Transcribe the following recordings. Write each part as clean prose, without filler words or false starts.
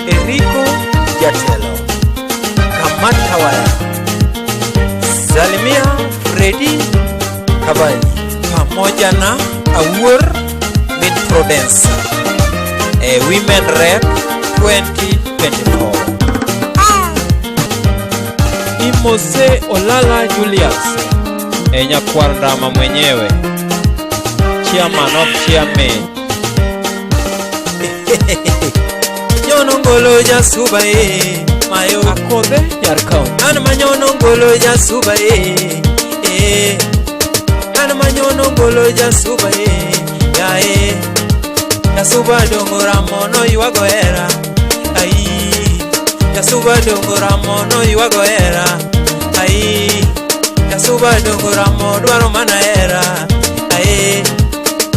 Enrico Jatelo, Kamat Kawaya, Salimia Freddy Kabani, pamoja na Awur Mid Prudence, Women Rep 2024. Imose Olala Julius, nyakwar Ndama mwenyewe, Chairman of Chairman. Nyono ngolo ja suba mayo akode yarkau. Ana manyono ngolo ja suba ana manyono ngolo ja suba ya suba dongora mono yuago era ya suba dongora mono yuago era ya suba dongora mono dwaro mana era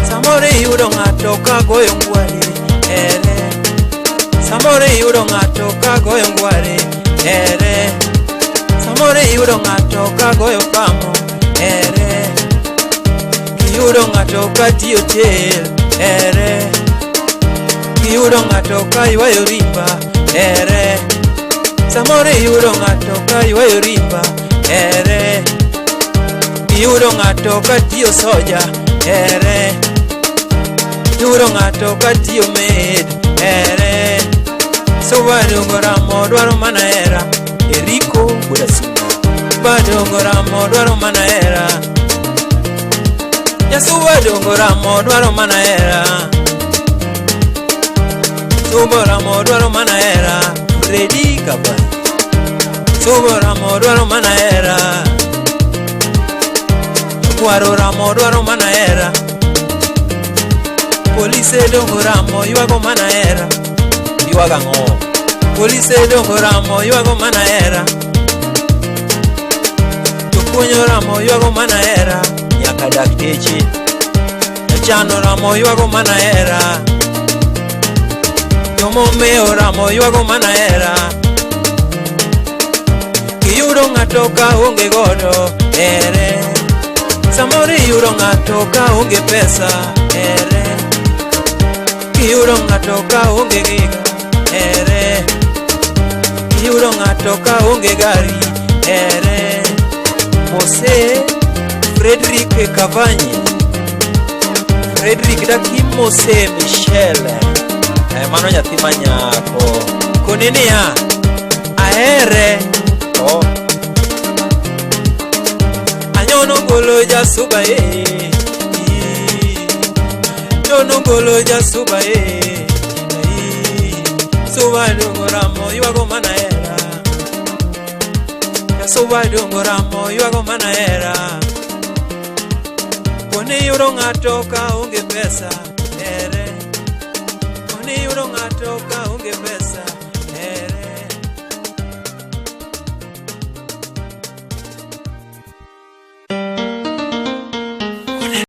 samore yudo ngato ka goyo ngwali samore yudo ngato ka goyo ngwali samore yudo ngato ka goyo pamo yudo ngato ka tiyo tel yudo ngato ka ywayo ripa samore yudo ngato ka ywayo ripa yudo ngato ka tiyo soja yudo ngato ka tiyo med so badongoramo dwaro mana era Enrico Budasuma badongoramo dwaro mana era Yasu badongoramo dwaro mana era Suboramo dwaro mana era Freddy Kabani Suboramo dwaro mana era Waroramo dwaro mana era Police dongoramo yuago mana era Yuaga ngo Police dongoramo yuago mana era Tukunyoramo yuago mana era Nyaka daktechi Chanoramo yuago mana era Yomomeoramo yuago mana era Kiyudo ngato ka unge godo Samori yudo ngato ka unge pesa Kiyudo ngato ka unge giga Kiyudo ngato ka unge gari Mose Frederick Kavanyi Frederick daki Mose Michelle mano nyathi manyako kunini ya aere anyono ngolo ja suba nyono ngolo ja suba suba dongoramo yuago mana era ya suba dongoramo yuago mana era kone yudo ngato ka unge pesa kone yudo ngato ka unge pesa